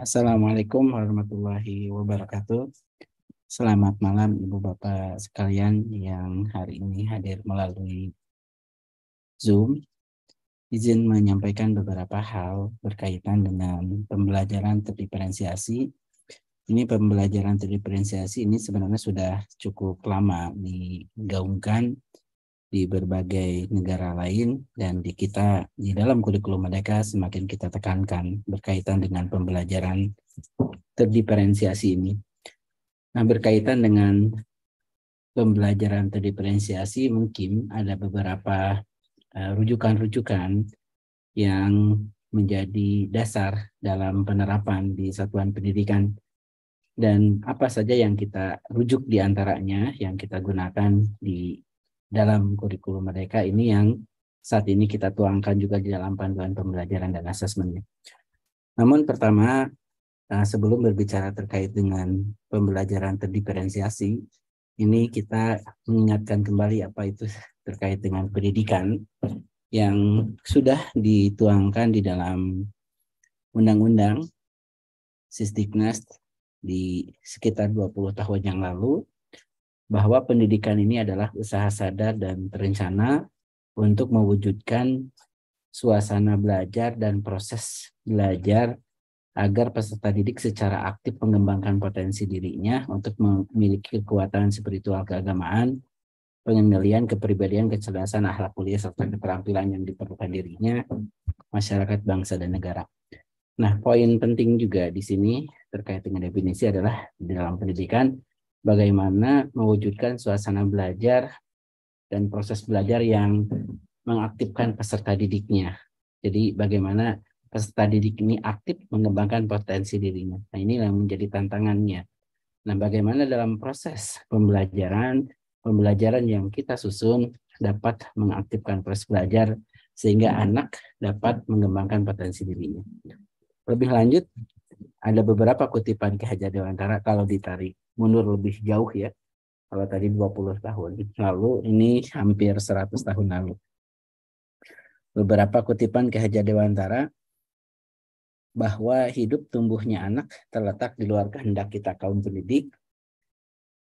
Assalamualaikum warahmatullahi wabarakatuh. Selamat malam Ibu Bapak sekalian yang hari ini hadir melalui Zoom. Izin menyampaikan beberapa hal berkaitan dengan pembelajaran terdiferensiasi. Ini pembelajaran terdiferensiasi ini sebenarnya sudah cukup lama digaungkan di berbagai negara lain, dan di kita di dalam kurikulum Merdeka semakin kita tekankan berkaitan dengan pembelajaran terdiferensiasi ini. Nah, berkaitan dengan pembelajaran terdiferensiasi, mungkin ada beberapa rujukan-rujukan yang menjadi dasar dalam penerapan di satuan pendidikan, dan apa saja yang kita rujuk di antaranya yang kita gunakan di dalam kurikulum Merdeka ini yang saat ini kita tuangkan juga di dalam panduan pembelajaran dan asesmennya. Namun pertama, sebelum berbicara terkait dengan pembelajaran terdiferensiasi, ini kita mengingatkan kembali apa itu terkait dengan pendidikan yang sudah dituangkan di dalam Undang-Undang Sisdiknas di sekitar 20 tahun yang lalu, bahwa pendidikan ini adalah usaha sadar dan terencana untuk mewujudkan suasana belajar dan proses belajar agar peserta didik secara aktif mengembangkan potensi dirinya untuk memiliki kekuatan spiritual keagamaan, pengendalian kepribadian, kecerdasan, akhlak mulia, serta keterampilan yang diperlukan dirinya, masyarakat, bangsa, dan negara. Nah, poin penting juga di sini terkait dengan definisi adalah di dalam pendidikan, bagaimana mewujudkan suasana belajar dan proses belajar yang mengaktifkan peserta didiknya. Jadi bagaimana peserta didik ini aktif mengembangkan potensi dirinya. Nah, ini yang menjadi tantangannya. Nah, bagaimana dalam proses pembelajaran yang kita susun dapat mengaktifkan proses belajar sehingga anak dapat mengembangkan potensi dirinya. Lebih lanjut, ada beberapa kutipan Ki Hajar Dewantara kalau ditarik mundur lebih jauh ya. Kalau tadi 20 tahun lalu, ini hampir 100 tahun lalu. Beberapa kutipan Ki Hajar Dewantara, bahwa hidup tumbuhnya anak terletak di luar kehendak kita kaum pendidik.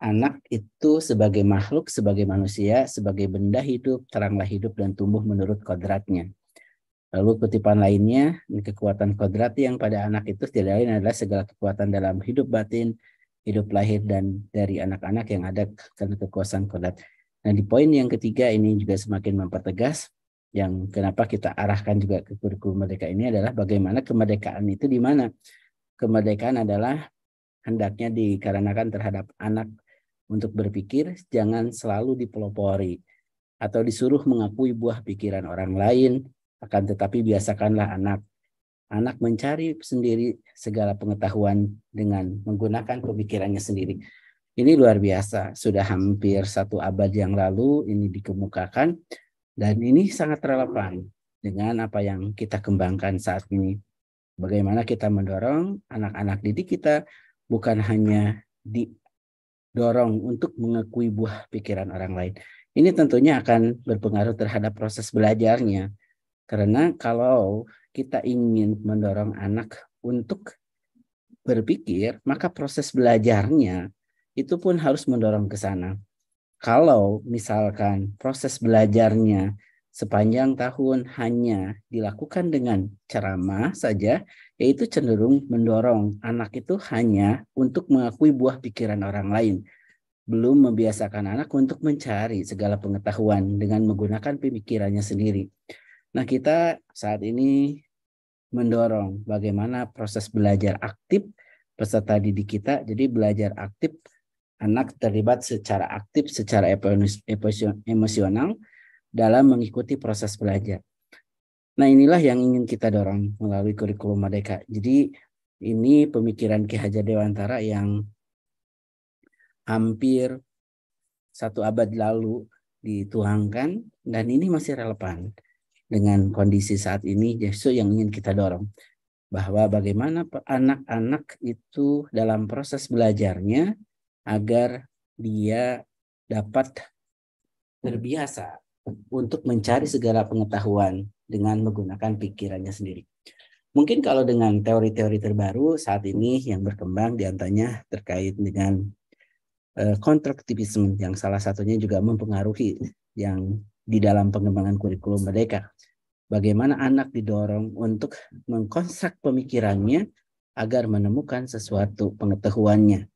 Anak itu sebagai makhluk, sebagai manusia, sebagai benda hidup, teranglah hidup dan tumbuh menurut kodratnya. Lalu kutipan lainnya, kekuatan kodrat yang pada anak itu tidak lain adalah segala kekuatan dalam hidup batin, hidup lahir dan dari anak-anak yang ada karena kekuasaan kodrat. Nah, di poin yang ketiga ini juga semakin mempertegas yang kenapa kita arahkan juga ke kurikulum Merdeka ini adalah bagaimana kemerdekaan itu di mana kemerdekaan adalah hendaknya dikarenakan terhadap anak untuk berpikir, jangan selalu dipelopori atau disuruh mengakui buah pikiran orang lain, akan tetapi biasakanlah anak mencari sendiri segala pengetahuan dengan menggunakan pemikirannya sendiri. Ini luar biasa, sudah hampir 1 abad yang lalu ini dikemukakan, dan ini sangat relevan dengan apa yang kita kembangkan saat ini. Bagaimana kita mendorong anak-anak didik kita bukan hanya didorong untuk mengakui buah pikiran orang lain. Ini tentunya akan berpengaruh terhadap proses belajarnya. Karena kalau kita ingin mendorong anak untuk berpikir, maka proses belajarnya itu pun harus mendorong ke sana. Kalau misalkan proses belajarnya sepanjang tahun hanya dilakukan dengan ceramah saja, yaitu cenderung mendorong anak itu hanya untuk mengakui buah pikiran orang lain. Belum membiasakan anak untuk mencari segala pengetahuan dengan menggunakan pemikirannya sendiri. Nah, kita saat ini mendorong bagaimana proses belajar aktif peserta didik kita. Jadi belajar aktif, anak terlibat secara aktif, secara emosional dalam mengikuti proses belajar. Nah, inilah yang ingin kita dorong melalui kurikulum Merdeka. Jadi ini pemikiran Ki Hajar Dewantara yang hampir 1 abad lalu dituangkan, dan ini masih relevan dengan kondisi saat ini. Justru yang ingin kita dorong, bahwa bagaimana anak-anak itu dalam proses belajarnya agar dia dapat terbiasa untuk mencari segala pengetahuan dengan menggunakan pikirannya sendiri. Mungkin kalau dengan teori-teori terbaru saat ini yang berkembang diantaranya terkait dengan konstruktivisme yang salah satunya juga mempengaruhi yang di dalam pengembangan kurikulum Merdeka. Bagaimana anak didorong untuk mengkonstruk pemikirannya agar menemukan sesuatu pengetahuannya.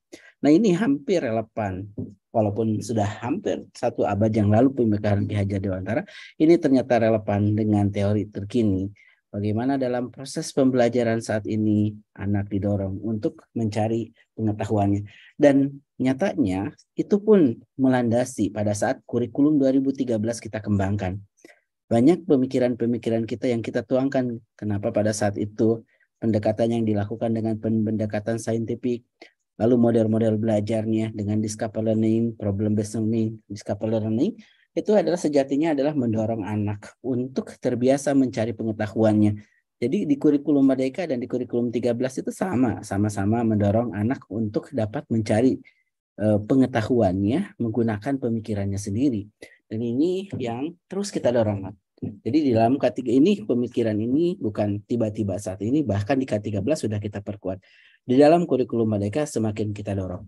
Nah, ini hampir relevan. Walaupun sudah hampir 1 abad yang lalu pemikiran Ki Hajar Dewantara, ini ternyata relevan dengan teori terkini. Bagaimana dalam proses pembelajaran saat ini anak didorong untuk mencari pengetahuannya. Dan nyatanya itu pun melandasi pada saat kurikulum 2013 kita kembangkan. Banyak pemikiran-pemikiran kita yang kita tuangkan. Kenapa pada saat itu pendekatan yang dilakukan dengan pendekatan saintifik, lalu model-model belajarnya dengan discovery learning, problem based learning, discovery learning, itu adalah sejatinya adalah mendorong anak untuk terbiasa mencari pengetahuannya. Jadi di kurikulum Merdeka dan di kurikulum 13 itu sama-sama mendorong anak untuk dapat mencari pengetahuannya menggunakan pemikirannya sendiri. Dan ini yang terus kita dorong. Jadi di dalam K3 ini pemikiran ini bukan tiba-tiba saat ini, bahkan di K13 sudah kita perkuat. Di dalam kurikulum Merdeka semakin kita dorong.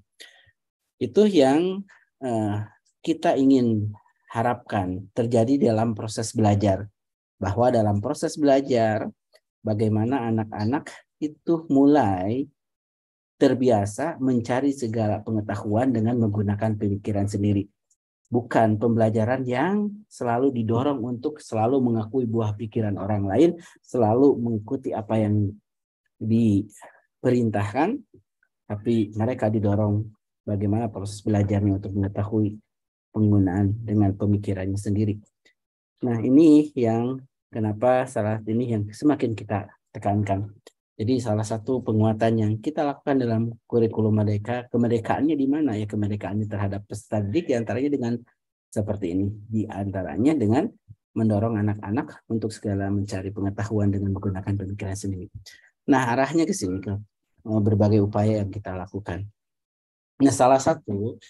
Itu yang kita ingin harapkan terjadi dalam proses belajar. Bahwa dalam proses belajar bagaimana anak-anak itu mulai terbiasa mencari segala pengetahuan dengan menggunakan pemikiran sendiri. Bukan pembelajaran yang selalu didorong untuk selalu mengakui buah pikiran orang lain, selalu mengikuti apa yang diperintahkan, tapi mereka didorong bagaimana proses belajarnya untuk mengetahui penggunaan dengan pemikirannya sendiri. Nah, ini yang kenapa salah ini yang semakin kita tekankan. Jadi salah satu penguatan yang kita lakukan dalam kurikulum Merdeka, kemerdekaannya di mana ya? Kemerdekaannya terhadap peserta didik diantaranya dengan seperti ini. Diantaranya dengan mendorong anak-anak untuk segala mencari pengetahuan dengan menggunakan pemikiran sendiri. Nah, arahnya ke sini, ke berbagai upaya yang kita lakukan. Nah, salah satu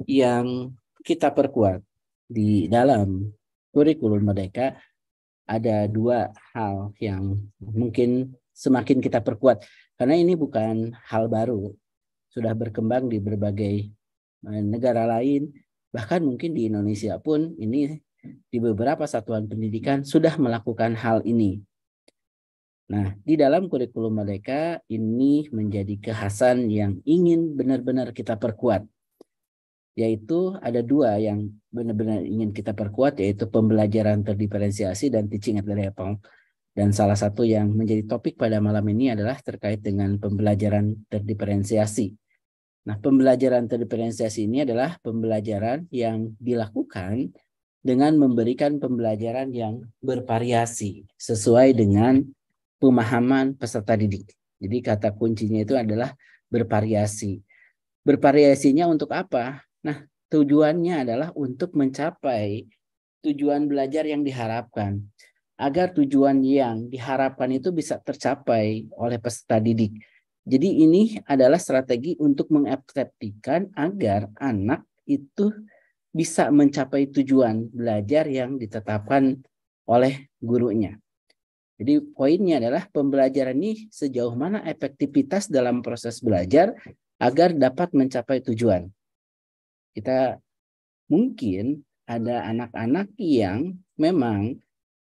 yang kita perkuat di dalam kurikulum Merdeka ada 2 hal yang mungkin semakin kita perkuat. Karena ini bukan hal baru. Sudah berkembang di berbagai negara lain. Bahkan mungkin di Indonesia pun ini di beberapa satuan pendidikan sudah melakukan hal ini. Nah, di dalam kurikulum Merdeka ini menjadi kekhasan yang ingin benar-benar kita perkuat. Yaitu ada 2 yang benar-benar ingin kita perkuat, yaitu pembelajaran terdiferensiasi dan teaching at the level. Dan salah satu yang menjadi topik pada malam ini adalah terkait dengan pembelajaran terdiferensiasi. Nah, pembelajaran terdiferensiasi ini adalah pembelajaran yang dilakukan dengan memberikan pembelajaran yang bervariasi sesuai dengan pemahaman peserta didik. Jadi kata kuncinya itu adalah bervariasi. Bervariasinya untuk apa? Nah, tujuannya adalah untuk mencapai tujuan belajar yang diharapkan. Agar tujuan yang diharapkan itu bisa tercapai oleh peserta didik. Jadi ini adalah strategi untuk mengefektifkan agar anak itu bisa mencapai tujuan belajar yang ditetapkan oleh gurunya. Jadi poinnya adalah pembelajaran ini sejauh mana efektivitas dalam proses belajar agar dapat mencapai tujuan. Kita mungkin ada anak-anak yang memang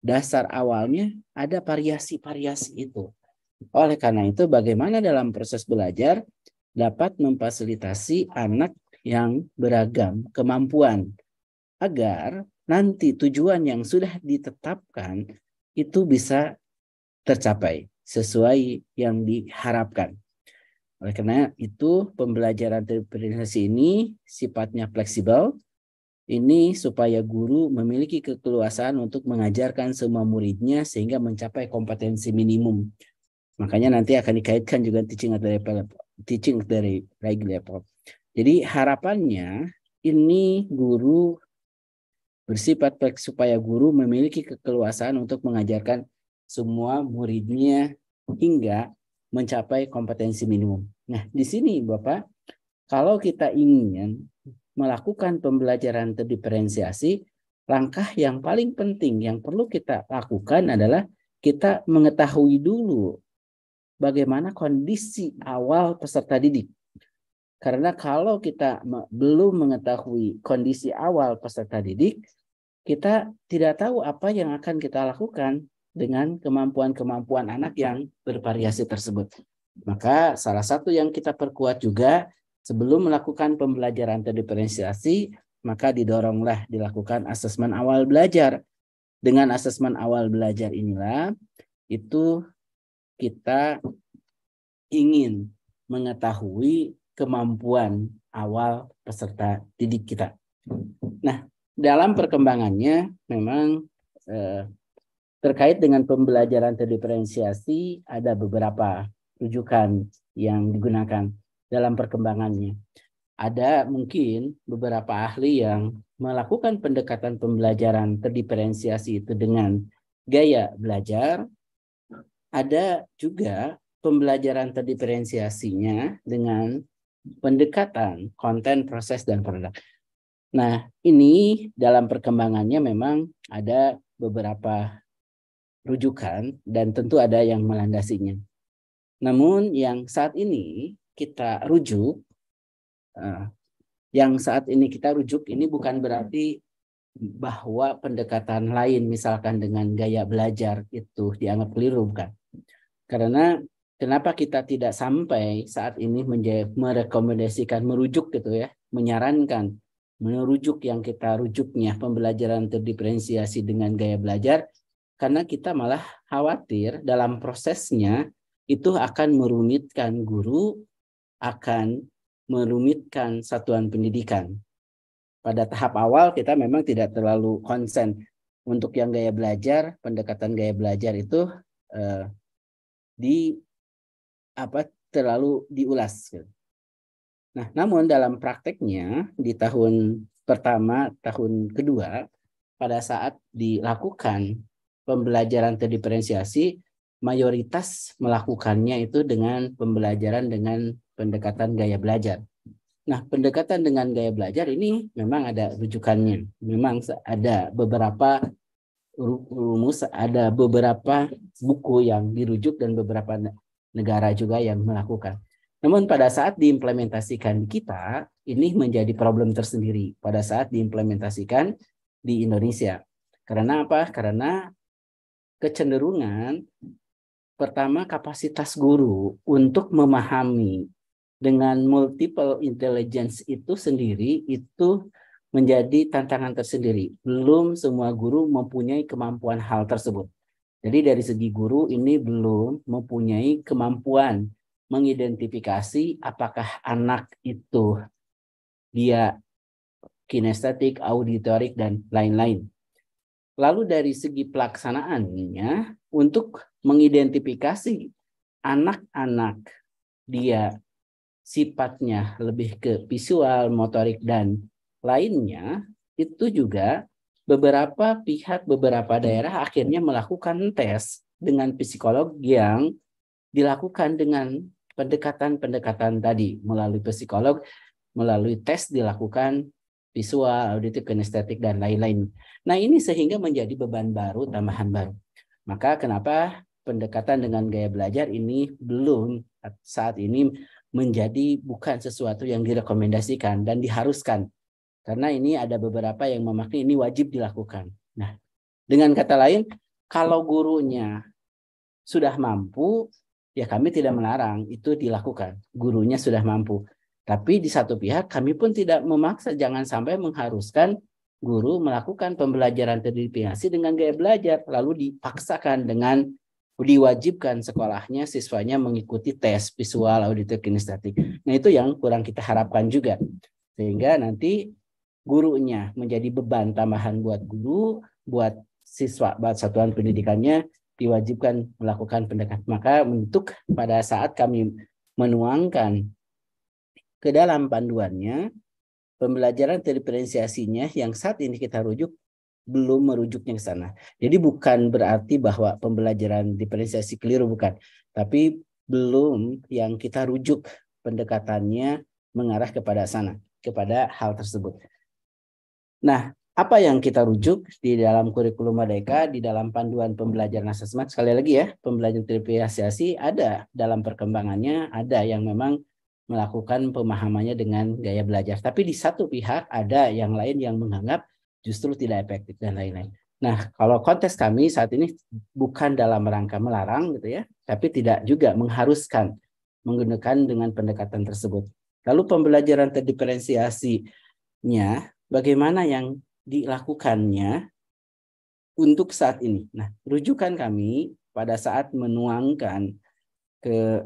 dasar awalnya ada variasi-variasi itu. Oleh karena itu, bagaimana dalam proses belajar dapat memfasilitasi anak yang beragam kemampuan agar nanti tujuan yang sudah ditetapkan itu bisa tercapai sesuai yang diharapkan. Oleh karena itu, pembelajaran terdiferensiasi ini sifatnya fleksibel. Ini supaya guru memiliki keleluasaan untuk mengajarkan semua muridnya sehingga mencapai kompetensi minimum. Makanya nanti akan dikaitkan juga teaching at the right level. Jadi harapannya ini guru bersifat supaya guru memiliki keleluasaan untuk mengajarkan semua muridnya hingga mencapai kompetensi minimum. Nah, di sini Bapak, kalau kita ingin melakukan pembelajaran terdiferensiasi, langkah yang paling penting yang perlu kita lakukan adalah kita mengetahui dulu bagaimana kondisi awal peserta didik. Karena kalau kita belum mengetahui kondisi awal peserta didik, kita tidak tahu apa yang akan kita lakukan dengan kemampuan-kemampuan anak yang bervariasi tersebut. Maka salah satu yang kita perkuat juga sebelum melakukan pembelajaran terdiferensiasi, maka didoronglah dilakukan asesmen awal belajar. Dengan asesmen awal belajar inilah itu kita ingin mengetahui kemampuan awal peserta didik kita. Nah, dalam perkembangannya memang terkait dengan pembelajaran terdiferensiasi ada beberapa rujukan yang digunakan dalam perkembangannya. Ada mungkin beberapa ahli yang melakukan pendekatan pembelajaran terdiferensiasi itu dengan gaya belajar. Ada juga pembelajaran terdiferensiasinya dengan pendekatan konten, proses, dan produk. Nah, ini dalam perkembangannya memang ada beberapa rujukan dan tentu ada yang melandasinya. Namun yang saat ini kita rujuk, ini bukan berarti bahwa pendekatan lain misalkan dengan gaya belajar itu dianggap keliru, bukan. Karena kenapa kita tidak sampai saat ini merekomendasikan merujuk gitu ya, menyarankan merujuk yang kita rujuknya pembelajaran terdiferensiasi dengan gaya belajar, karena kita malah khawatir dalam prosesnya itu akan merumitkan guru, akan merumitkan satuan pendidikan. Pada tahap awal kita memang tidak terlalu konsen untuk yang gaya belajar, pendekatan gaya belajar itu terlalu diulas. Nah, namun dalam prakteknya di tahun pertama, tahun kedua, pada saat dilakukan pembelajaran terdiferensiasi, mayoritas melakukannya itu dengan pembelajaran dengan pendekatan gaya belajar. Nah, pendekatan dengan gaya belajar ini memang ada rujukannya. Memang ada beberapa rumus, ada beberapa buku yang dirujuk dan beberapa negara juga yang melakukan. Namun pada saat diimplementasikan di kita, ini menjadi problem tersendiri pada saat diimplementasikan di Indonesia. Karena apa? Karena kecenderungan pertama kapasitas guru untuk memahami dengan multiple intelligence itu sendiri itu menjadi tantangan tersendiri. Belum semua guru mempunyai kemampuan hal tersebut. Jadi dari segi guru ini belum mempunyai kemampuan mengidentifikasi apakah anak itu dia kinestetik, auditorik, dan lain-lain. Lalu dari segi pelaksanaannya untuk mengidentifikasi anak-anak dia sifatnya lebih ke visual, motorik, dan lainnya, itu juga beberapa pihak, beberapa daerah akhirnya melakukan tes dengan psikolog yang dilakukan dengan pendekatan-pendekatan tadi, melalui psikolog, melalui tes dilakukan visual, auditif, kinestetik, dan lain-lain. Nah, ini sehingga menjadi beban baru, tambahan baru. Maka kenapa pendekatan dengan gaya belajar ini belum saat ini menjadi bukan sesuatu yang direkomendasikan dan diharuskan. Karena ini ada beberapa yang memaknai ini wajib dilakukan. Nah, dengan kata lain, kalau gurunya sudah mampu, ya kami tidak melarang itu dilakukan. Gurunya sudah mampu. Tapi di satu pihak kami pun tidak memaksa, jangan sampai mengharuskan guru melakukan pembelajaran terdiferensiasi dengan gaya belajar, lalu dipaksakan dengan diwajibkan sekolahnya siswanya mengikuti tes visual, auditif, kinestetik. Nah, itu yang kurang kita harapkan juga. Sehingga nanti gurunya menjadi beban tambahan buat guru, buat siswa, buat satuan pendidikannya diwajibkan melakukan pendekatan. Maka untuk pada saat kami menuangkan ke dalam panduannya, pembelajaran terdiferensiasinya yang saat ini kita rujuk belum merujuknya ke sana. Jadi bukan berarti bahwa pembelajaran diferensiasi keliru, bukan. Tapi belum yang kita rujuk pendekatannya mengarah kepada sana, kepada hal tersebut. Nah, Apa yang kita rujuk di dalam kurikulum Merdeka, di dalam panduan pembelajaran asesmen, sekali lagi ya, pembelajaran terdiferensiasi ada dalam perkembangannya, ada yang memang melakukan pemahamannya dengan gaya belajar. Tapi di satu pihak ada yang lain yang menganggap justru tidak efektif dan lain-lain. Nah, kalau konteks kami saat ini bukan dalam rangka melarang gitu ya, tapi tidak juga mengharuskan menggunakan dengan pendekatan tersebut. Lalu pembelajaran terdiferensiasinya, bagaimana yang dilakukannya untuk saat ini. Nah, rujukan kami pada saat menuangkan ke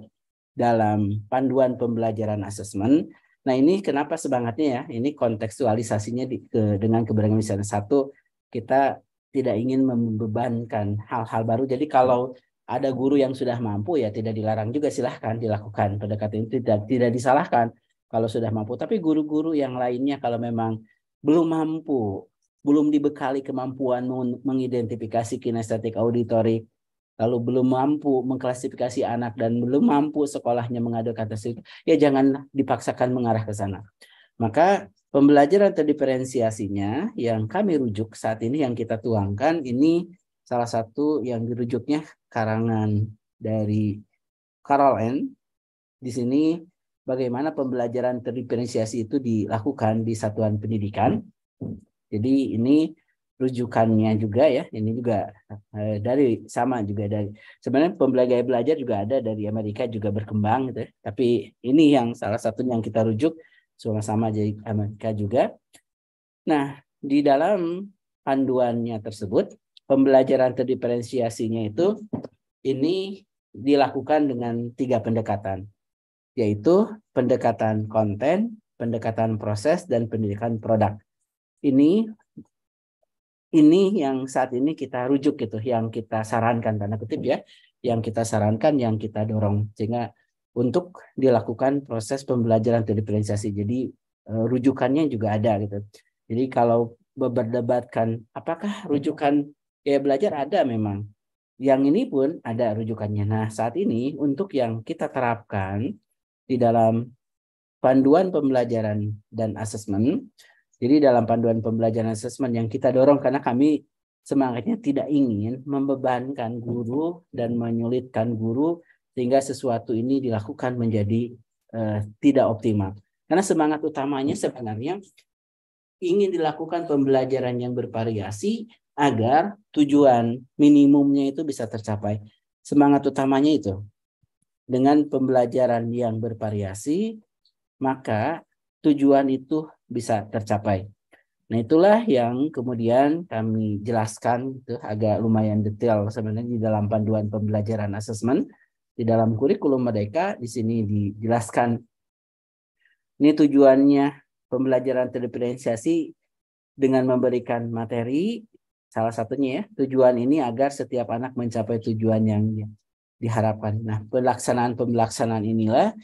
dalam panduan pembelajaran asesmen. Nah, ini kenapa semangatnya ya? Ini kontekstualisasinya dengan keberagaman misalnya. Satu, kita tidak ingin membebankan hal-hal baru. Jadi kalau ada guru yang sudah mampu ya tidak dilarang juga, silahkan dilakukan pendekatan itu, tidak disalahkan kalau sudah mampu. Tapi guru-guru yang lainnya kalau memang belum mampu, belum dibekali kemampuan mengidentifikasi kinestetik auditorik, lalu belum mampu mengklasifikasi anak dan belum mampu sekolahnya mengadukan tersebut, ya jangan dipaksakan mengarah ke sana. Maka pembelajaran terdiferensiasinya yang kami rujuk saat ini, yang kita tuangkan, ini salah satu yang dirujuknya karangan dari Carol N. Di sini bagaimana pembelajaran terdiferensiasi itu dilakukan di satuan pendidikan. Jadi ini rujukannya juga ya, ini juga dari sama juga dari sebenarnya pembelajaran belajar juga ada dari Amerika juga berkembang gitu ya. Tapi ini yang salah satu yang kita rujuk sama-sama dari Amerika juga. Nah, di dalam panduannya tersebut pembelajaran terdiferensiasinya itu ini dilakukan dengan 3 pendekatan, yaitu pendekatan konten, pendekatan proses, dan pendidikan produk. Ini yang saat ini kita rujuk gitu, yang kita sarankan tanda kutip ya, yang kita sarankan, yang kita dorong sehingga untuk dilakukan proses pembelajaran terdiferensiasi. Jadi rujukannya juga ada gitu. Jadi kalau berdebatkan apakah rujukan gaya belajar ada, memang yang ini pun ada rujukannya. Nah, saat ini untuk yang kita terapkan di dalam panduan pembelajaran dan asesmen. Jadi dalam panduan pembelajaran asesmen yang kita dorong, karena kami semangatnya tidak ingin membebankan guru dan menyulitkan guru sehingga sesuatu ini dilakukan menjadi tidak optimal. Karena semangat utamanya sebenarnya ingin dilakukan pembelajaran yang bervariasi agar tujuan minimumnya itu bisa tercapai. Semangat utamanya itu. Dengan pembelajaran yang bervariasi, maka tujuan itu bisa tercapai. Nah, itulah yang kemudian kami jelaskan, itu agak lumayan detail sebenarnya di dalam panduan pembelajaran asesmen. Di dalam kurikulum Merdeka di sini dijelaskan ini tujuannya pembelajaran terdiferensiasi dengan memberikan materi, salah satunya ya, tujuan ini agar setiap anak mencapai tujuan yang diharapkan. Nah, pelaksanaan inilah